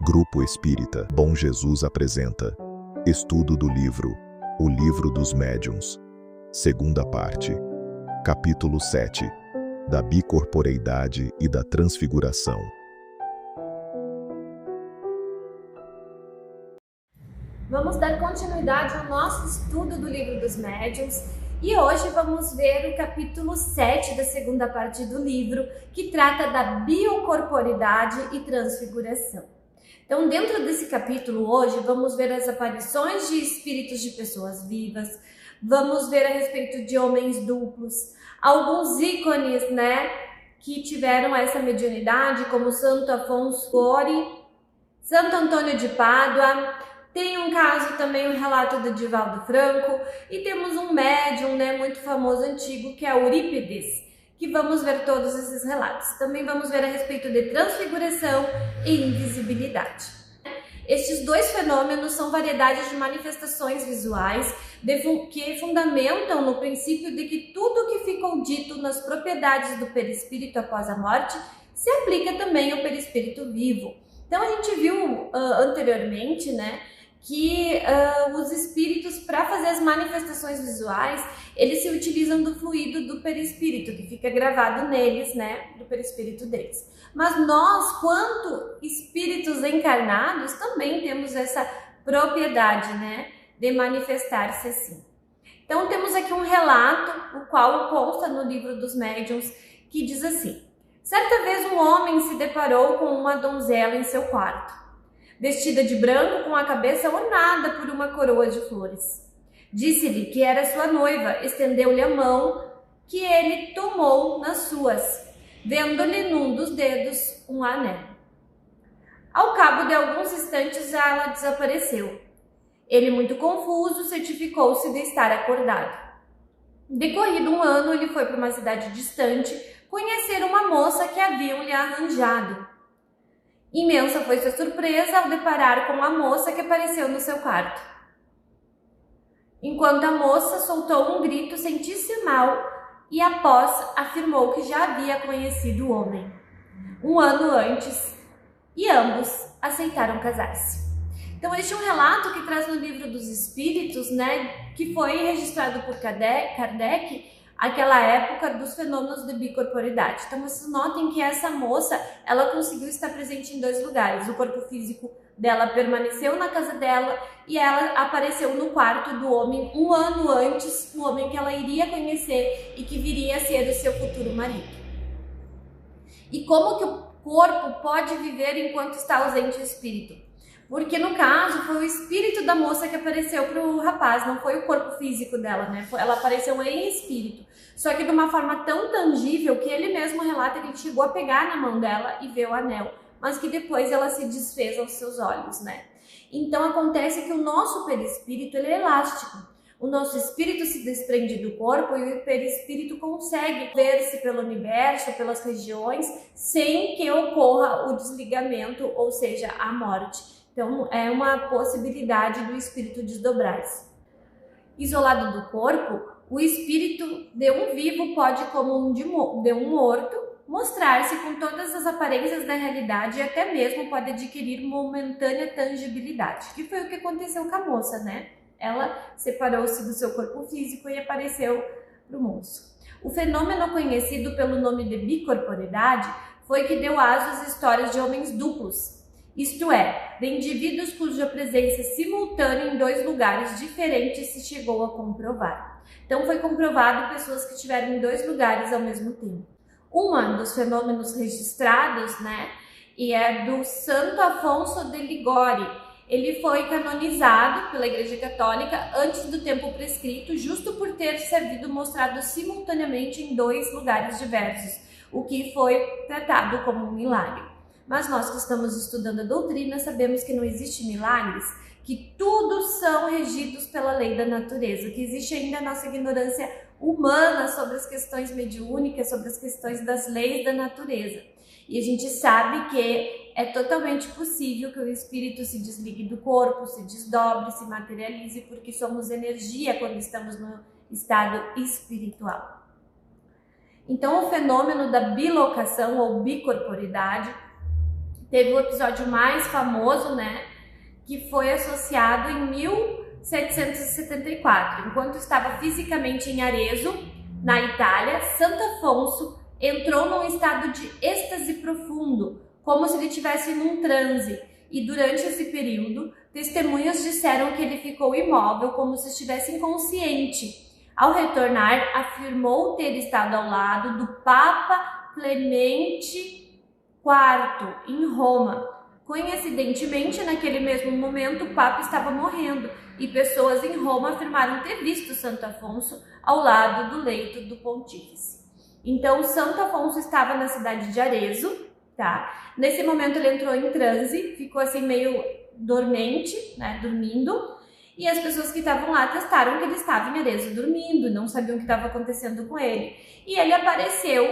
Grupo Espírita Bom Jesus apresenta Estudo do livro O Livro dos Médiuns, segunda parte, capítulo 7, da bicorporeidade e da transfiguração. Vamos dar continuidade ao nosso estudo do Livro dos Médiuns e hoje vamos ver o capítulo 7 da segunda parte do livro, que trata da biocorporidade e transfiguração. Então, dentro desse capítulo hoje, vamos ver as aparições de espíritos de pessoas vivas, vamos ver a respeito de homens duplos, alguns ícones, que tiveram essa mediunidade, como Santo Afonso Gori, Santo Antônio de Pádua. Tem um caso também, um relato do Divaldo Franco, e temos um médium, muito famoso, antigo, que é Eurípides, que vamos ver todos esses relatos. Também vamos ver a respeito de transfiguração e invisibilidade. Estes dois fenômenos são variedades de manifestações visuais que fundamentam no princípio de que tudo que ficou dito nas propriedades do perispírito após a morte se aplica também ao perispírito vivo. Então a gente viu anteriormente, que os espíritos, para fazer as manifestações visuais, eles se utilizam do fluido do perispírito, que fica gravado neles, do perispírito deles. Mas nós, quanto espíritos encarnados, também temos essa propriedade, de manifestar-se assim. Então temos aqui um relato, o qual consta no Livro dos Médiuns, que diz assim: certa vez um homem se deparou com uma donzela em seu quarto, vestida de branco, com a cabeça ornada por uma coroa de flores. Disse-lhe que era sua noiva, estendeu-lhe a mão, que ele tomou nas suas, vendo-lhe num dos dedos um anel. Ao cabo de alguns instantes, ela desapareceu. Ele, muito confuso, certificou-se de estar acordado. Decorrido um ano, ele foi para uma cidade distante conhecer uma moça que haviam lhe arranjado. Imensa foi sua surpresa ao deparar com a moça que apareceu no seu quarto. Enquanto a moça soltou um grito, sentiu-se mal e após afirmou que já havia conhecido o homem um ano antes e ambos aceitaram casar-se. Então este é um relato que traz no Livro dos Espíritos, que foi registrado por Kardec, aquela época dos fenômenos de bicorporidade. Então vocês notem que essa moça, ela conseguiu estar presente em dois lugares. O corpo físico dela permaneceu na casa dela e ela apareceu no quarto do homem um ano antes, o homem que ela iria conhecer e que viria a ser o seu futuro marido. E como que o corpo pode viver enquanto está ausente o espírito? Porque no caso foi o espírito da moça que apareceu para o rapaz, não foi o corpo físico dela, Ela apareceu em espírito, só que de uma forma tão tangível que ele mesmo relata que ele chegou a pegar na mão dela e ver o anel, mas que depois ela se desfez aos seus olhos, Então acontece que o nosso perispírito, ele é elástico. O nosso espírito se desprende do corpo e o perispírito consegue ver-se pelo universo, pelas regiões, sem que ocorra o desligamento, ou seja, a morte. Então, é uma possibilidade do espírito desdobrar-se. Isolado do corpo, o espírito de um vivo pode, como de um morto, mostrar-se com todas as aparências da realidade e até mesmo pode adquirir momentânea tangibilidade, que foi o que aconteceu com a moça, Ela separou-se do seu corpo físico e apareceu para o moço. O fenômeno conhecido pelo nome de bicorporidade foi que deu aso às histórias de homens duplos, isto é, de indivíduos cuja presença simultânea em dois lugares diferentes se chegou a comprovar. Então foi comprovado pessoas que estiveram em dois lugares ao mesmo tempo. Um dos fenômenos registrados, e é do Santo Afonso de Ligori. Ele foi canonizado pela Igreja Católica antes do tempo prescrito, justo por ter sido mostrado simultaneamente em dois lugares diversos, o que foi tratado como um milagre. Mas nós que estamos estudando a doutrina sabemos que não existe milagres, que tudo são regidos pela lei da natureza, que existe ainda a nossa ignorância humana sobre as questões mediúnicas, sobre as questões das leis da natureza. E a gente sabe que é totalmente possível que o espírito se desligue do corpo, se desdobre, se materialize, porque somos energia quando estamos no estado espiritual. Então o fenômeno da bilocação ou bicorporidade Teve o episódio mais famoso, né, que foi associado em 1774. Enquanto estava fisicamente em Arezzo, na Itália, Santo Afonso entrou num estado de êxtase profundo, como se ele estivesse num transe, e durante esse período, testemunhas disseram que ele ficou imóvel, como se estivesse inconsciente. Ao retornar, afirmou ter estado ao lado do Papa Clemente IV, em Roma. Coincidentemente, naquele mesmo momento, o Papa estava morrendo e pessoas em Roma afirmaram ter visto Santo Afonso ao lado do leito do pontífice. Então, Santo Afonso estava na cidade de Arezzo, tá? Nesse momento ele entrou em transe, ficou assim meio dormente, né, dormindo, e as pessoas que estavam lá testaram que ele estava em Arezzo dormindo, não sabiam o que estava acontecendo com ele. E ele apareceu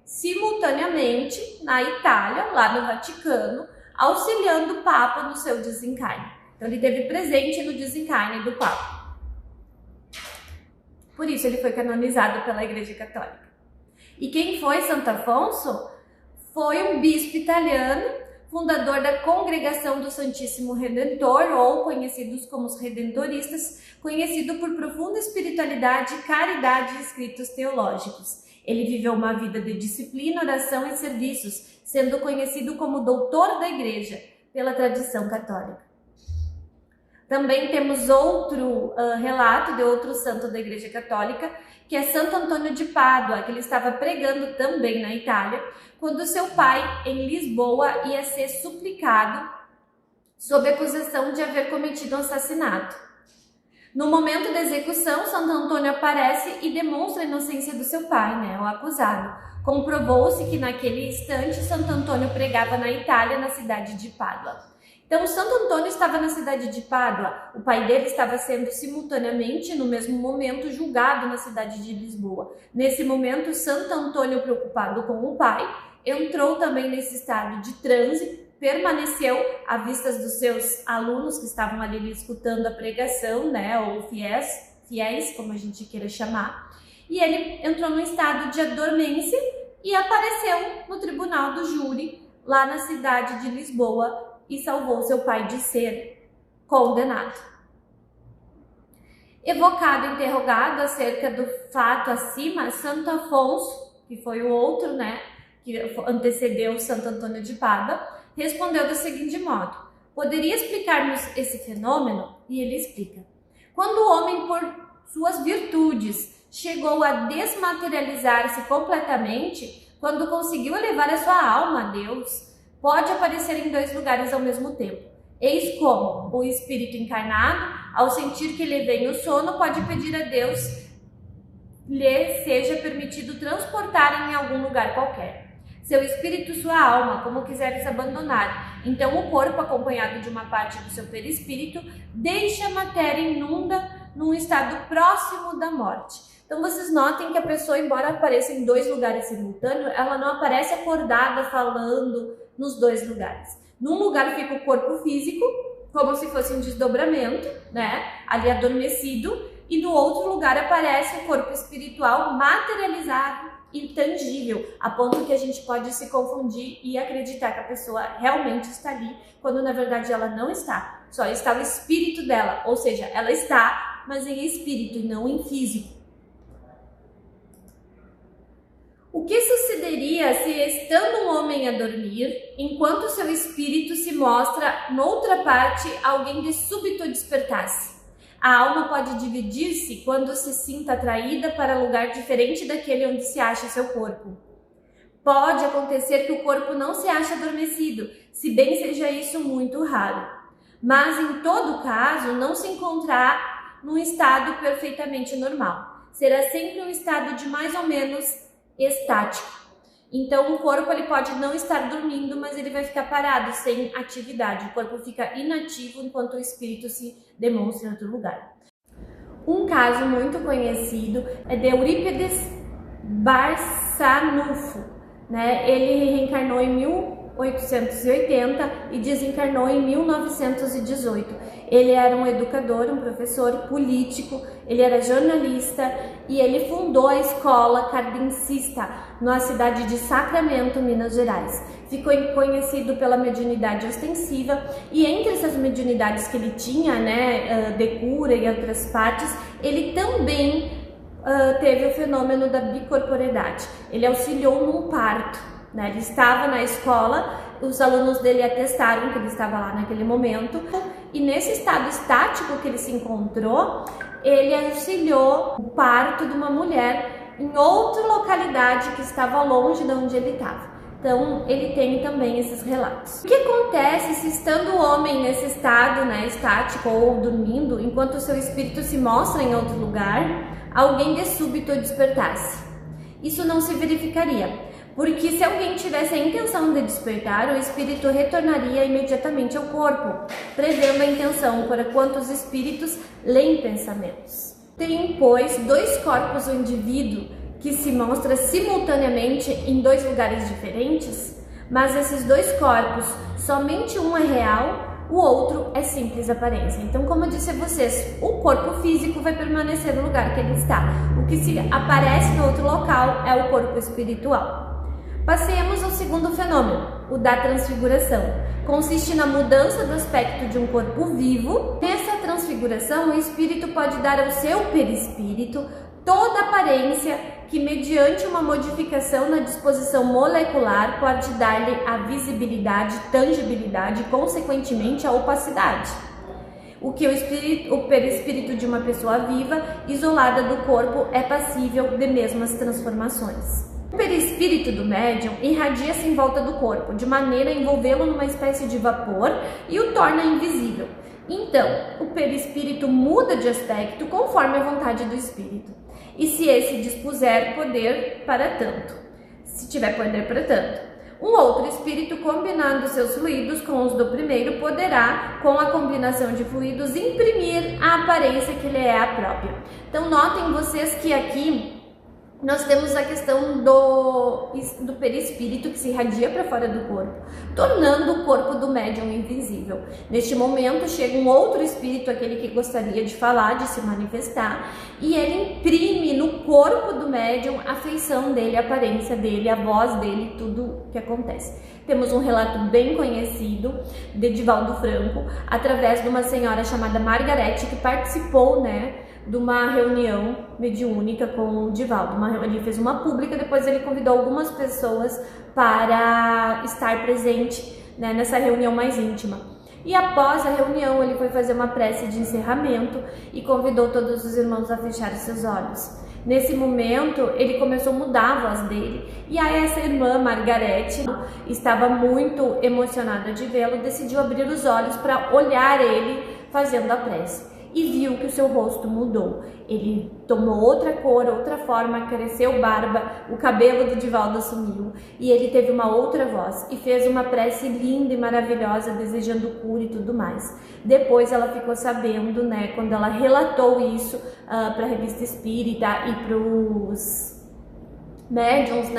simultaneamente na Itália, lá no Vaticano, auxiliando o Papa no seu desencarne. Então ele esteve presente no desencarne do Papa. Por isso ele foi canonizado pela Igreja Católica. E quem foi Santo Afonso? Foi um bispo italiano, fundador da Congregação do Santíssimo Redentor, ou conhecidos como os Redentoristas, conhecido por profunda espiritualidade, caridade e escritos teológicos. Ele viveu uma vida de disciplina, oração e serviços, sendo conhecido como doutor da Igreja pela tradição católica. Também temos outro relato de outro santo da Igreja Católica, que é Santo Antônio de Pádua, que ele estava pregando também na Itália, quando seu pai, em Lisboa, ia ser suplicado sob acusação de haver cometido um assassinato. No momento da execução, Santo Antônio aparece e demonstra a inocência do seu pai, né, o acusado. Comprovou-se que naquele instante Santo Antônio pregava na Itália, na cidade de Pádua. Então, Santo Antônio estava na cidade de Pádua, o pai dele estava sendo simultaneamente, no mesmo momento, julgado na cidade de Lisboa. Nesse momento, Santo Antônio, preocupado com o pai, entrou também nesse estado de transe, permaneceu à vista dos seus alunos que estavam ali escutando a pregação, né, ou fiéis, como a gente queira chamar, e ele entrou num estado de adormência e apareceu no tribunal do júri, lá na cidade de Lisboa, e salvou seu pai de ser condenado. Evocado e interrogado acerca do fato acima, Santo Afonso, que foi o outro, né, que antecedeu Santo Antônio de Pádua, respondeu do seguinte modo: poderia explicar-nos esse fenômeno? E ele explica: quando o homem, por suas virtudes, chegou a desmaterializar-se completamente, quando conseguiu elevar a sua alma a Deus, pode aparecer em dois lugares ao mesmo tempo. Eis como o espírito encarnado, ao sentir que lhe vem o sono, pode pedir a Deus lhe seja permitido transportar em algum lugar qualquer. Seu espírito, sua alma, como quiseres abandonar. Então o corpo, acompanhado de uma parte do seu perispírito, deixa a matéria inunda num estado próximo da morte. Então vocês notem que a pessoa, embora apareça em dois lugares simultâneos, ela não aparece acordada falando nos dois lugares. Num lugar fica o corpo físico, como se fosse um desdobramento, né, ali adormecido, e no outro lugar aparece o corpo espiritual materializado e tangível, a ponto que a gente pode se confundir e acreditar que a pessoa realmente está ali, quando na verdade ela não está. Só está o espírito dela, ou seja, ela está, mas em espírito e não em físico. O que sucederia se, estando um homem a dormir, enquanto seu espírito se mostra noutra parte, alguém de súbito despertasse? A alma pode dividir-se quando se sinta atraída para lugar diferente daquele onde se acha seu corpo. Pode acontecer que o corpo não se ache adormecido, se bem seja isso muito raro. Mas, em todo caso, não se encontrar num estado perfeitamente normal. Será sempre um estado de mais ou menos estático. Então o corpo ele pode não estar dormindo, mas ele vai ficar parado, sem atividade. O corpo fica inativo enquanto o espírito se demonstra em outro lugar. Um caso muito conhecido é de Eurípides Barçanufo, né? Ele reencarnou em 1880 e desencarnou em 1918. Ele era um educador, um professor, político, ele era jornalista e ele fundou a escola cardencista na cidade de Sacramento, Minas Gerais. Ficou conhecido pela mediunidade ostensiva e entre essas mediunidades que ele tinha, de cura e outras partes, ele também teve o fenômeno da bicorporeidade. Ele auxiliou num parto, né? Ele estava na escola, os alunos dele atestaram que ele estava lá naquele momento e nesse estado estático que ele se encontrou, ele auxiliou o parto de uma mulher em outra localidade que estava longe de onde ele estava. Então, ele tem também esses relatos. O que acontece se estando o homem nesse estado, estático ou dormindo, enquanto o seu espírito se mostra em outro lugar, alguém de súbito despertasse? Isso não se verificaria, porque se alguém tivesse a intenção de despertar, o espírito retornaria imediatamente ao corpo, prevendo a intenção para quantos espíritos leem pensamentos. Tem, pois, dois corpos o indivíduo que se mostra simultaneamente em dois lugares diferentes, mas esses dois corpos, somente um é real, o outro é simples aparência. Então, como eu disse a vocês, o corpo físico vai permanecer no lugar que ele está. O que se aparece no outro local é o corpo espiritual. Passemos ao segundo fenômeno, o da transfiguração. Consiste na mudança do aspecto de um corpo vivo. Nessa transfiguração, o espírito pode dar ao seu perispírito toda a aparência que, mediante uma modificação na disposição molecular, pode dar-lhe a visibilidade, tangibilidade e, consequentemente, a opacidade. O que o perispírito de uma pessoa viva, isolada do corpo, é passível de mesmas transformações. O perispírito do médium irradia-se em volta do corpo, de maneira a envolvê-lo numa espécie de vapor e o torna invisível. Então, o perispírito muda de aspecto conforme a vontade do espírito. E se esse dispuser poder para tanto, se tiver poder para tanto. Um outro espírito, combinando seus fluidos com os do primeiro, poderá, com a combinação de fluidos, imprimir a aparência que lhe é a própria. Então, notem vocês que aqui nós temos a questão do perispírito que se irradia para fora do corpo, tornando o corpo do médium invisível. Neste momento chega um outro espírito, aquele que gostaria de falar, de se manifestar, e ele imprime no corpo do médium a feição dele, a aparência dele, a voz dele, tudo que acontece. Temos um relato bem conhecido de Divaldo Franco, através de uma senhora chamada Margarete, que participou, de uma reunião mediúnica com o Divaldo. Ele fez uma pública, depois ele convidou algumas pessoas para estar presente, nessa reunião mais íntima. E após a reunião, ele foi fazer uma prece de encerramento e convidou todos os irmãos a fechar os seus olhos. Nesse momento, ele começou a mudar a voz dele, e aí essa irmã, Margarete, estava muito emocionada de vê-lo, decidiu abrir os olhos para olhar ele fazendo a prece. E viu que o seu rosto mudou. Ele tomou outra cor, outra forma, cresceu barba, o cabelo do Divaldo sumiu e ele teve uma outra voz e fez uma prece linda e maravilhosa, desejando cura e tudo mais. Depois ela ficou sabendo, quando ela relatou isso para a Revista Espírita e para os médiuns,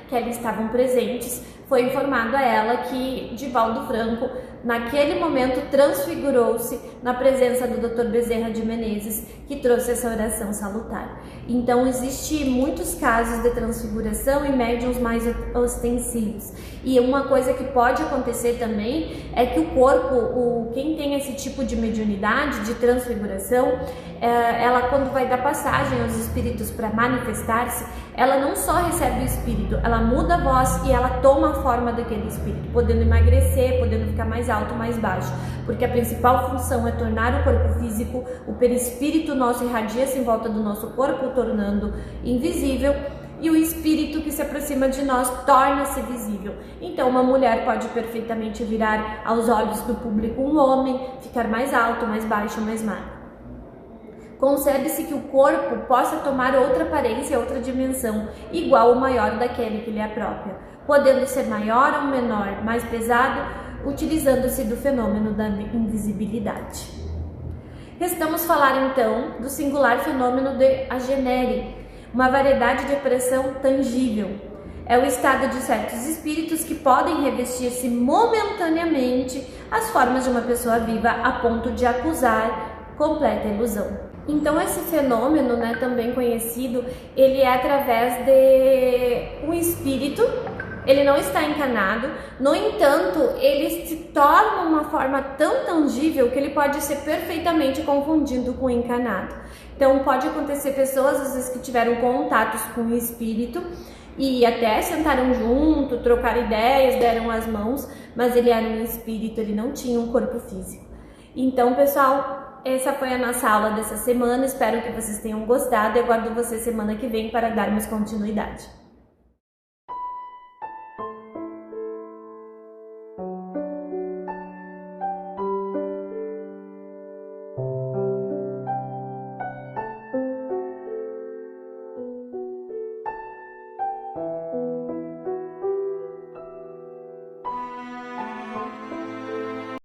que ali estavam presentes, foi informado a ela que Divaldo Franco, naquele momento, transfigurou-se na presença do Dr. Bezerra de Menezes, que trouxe essa oração salutar. Então, existem muitos casos de transfiguração e médiuns mais ostensivos. E uma coisa que pode acontecer também é que o corpo, quem tem esse tipo de mediunidade, de transfiguração, ela, quando vai dar passagem aos espíritos para manifestar-se, ela não só recebe o espírito, ela muda a voz e ela toma a forma daquele espírito, podendo emagrecer, podendo ficar mais alto, mais baixo, porque a principal função é tornar o corpo físico, o perispírito nosso irradia-se em volta do nosso corpo, tornando invisível, e o espírito que se aproxima de nós torna-se visível. Então, uma mulher pode perfeitamente virar aos olhos do público um homem, ficar mais alto, mais baixo, mais magro. Concebe-se que o corpo possa tomar outra aparência, outra dimensão, igual ou maior daquele que lhe é própria, podendo ser maior ou menor, mais pesado, utilizando-se do fenômeno da invisibilidade. Restamos falar então do singular fenômeno de agenere, uma variedade de expressão tangível. é o estado de certos espíritos que podem revestir-se momentaneamente as formas de uma pessoa viva a ponto de acusar completa ilusão. Então esse fenômeno, né, também conhecido, ele é através de um espírito. Ele não está encarnado, no entanto, ele se torna uma forma tão tangível que ele pode ser perfeitamente confundido com o encarnado. Então pode acontecer pessoas às vezes que tiveram contatos com o espírito e até sentaram junto, trocaram ideias, deram as mãos, mas ele era um espírito, ele não tinha um corpo físico. Então, pessoal, essa foi a nossa aula dessa semana, espero que vocês tenham gostado e aguardo vocês semana que vem para darmos continuidade.